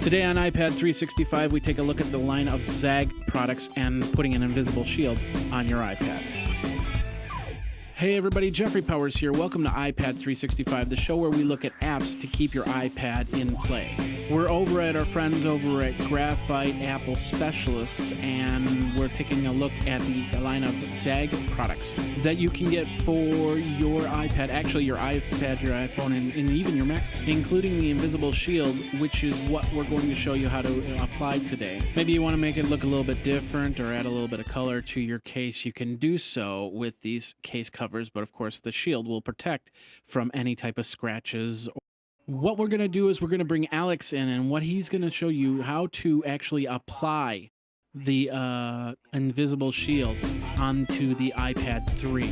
Today on iPad 365, we take a look at the line of ZAGG products and putting an invisible shield on your iPad. Hey everybody, Jeffrey Powers here. Welcome to iPad 365, the show where we look at apps to keep your iPad in play. We're over at our friends over at Graphite Apple Specialists, and we're taking a look at the line of ZAGG products that you can get for your iPad, actually your iPad, your iPhone, and even your Mac, including the Invisible Shield, which is what we're going to show you how to apply today. Maybe you want to make it look a little bit different or add a little bit of color to your case. You can do so with these case covers, but of course the shield will protect from any type of scratches. What we're going to do is we're going to bring Alex in, and what he's going to show you how to actually apply the Invisible Shield onto the iPad 3.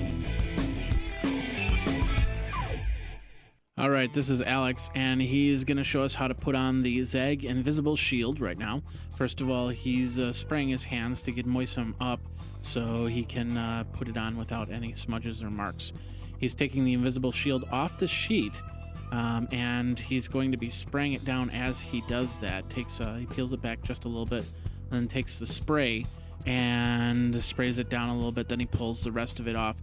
All right, this is Alex, and he is going to show us how to put on the ZAGG Invisible Shield right now. First of all, he's spraying his hands to get moisten up so he can put it on without any smudges or marks. He's taking the Invisible Shield off the sheet, and he's going to be spraying it down as he does that. He peels it back just a little bit, then takes the spray and sprays it down a little bit. Then he pulls the rest of it off,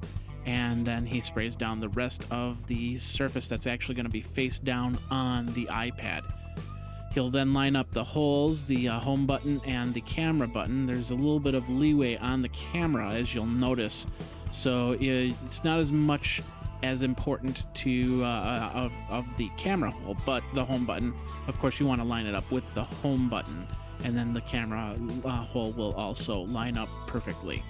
and then he sprays down the rest of the surface that's actually going to be face down on the iPad. He'll then line up the holes, the home button and the camera button. There's a little bit of leeway on the camera, as you'll notice, so it's not as much as important to of the camera hole, but the home button, of course, you want to line it up with the home button, and then the camera hole will also line up perfectly.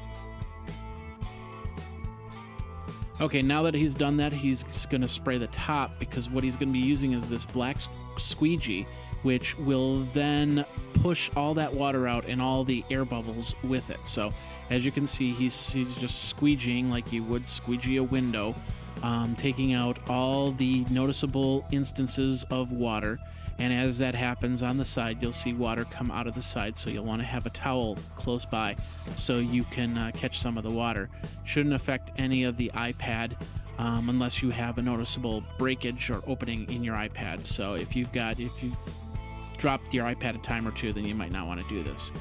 Okay, now that he's done that, he's going to spray the top, because what he's going to be using is this black squeegee, which will then push all that water out and all the air bubbles with it. So as you can see, he's just squeegeeing like you would squeegee a window, taking out all the noticeable instances of water. And as that happens on the side, you'll see water come out of the side, so you'll want to have a towel close by so you can catch some of the water. Shouldn't affect any of the iPad unless you have a noticeable breakage or opening in your iPad. So if you've dropped your iPad a time or two, then you might not want to do this.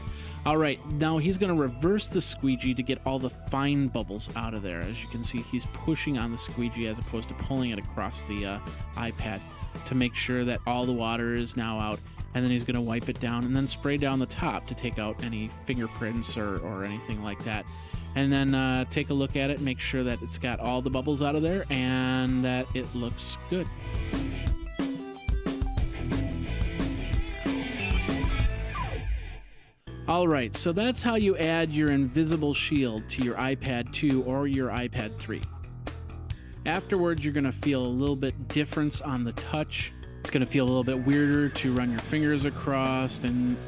All right, now he's going to reverse the squeegee to get all the fine bubbles out of there. As you can see, he's pushing on the squeegee as opposed to pulling it across the iPad to make sure that all the water is now out. And then he's going to wipe it down and then spray down the top to take out any fingerprints or anything like that. And then take a look at it, make sure that it's got all the bubbles out of there and that it looks good. All right, so that's how you add your Invisible Shield to your iPad 2 or your iPad 3. Afterwards, you're going to feel a little bit difference on the touch. It's going to feel a little bit weirder to run your fingers across,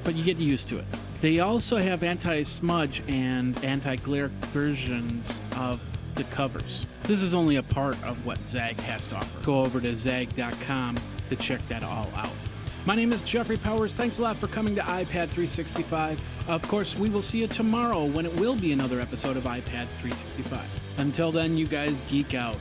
but you get used to it. They also have anti-smudge and anti-glare versions of the covers. This is only a part of what ZAGG has to offer. Go over to zagg.com to check that all out. My name is Jeffrey Powers. Thanks a lot for coming to iPad 365. Of course, we will see you tomorrow when it will be another episode of iPad 365. Until then, you guys geek out.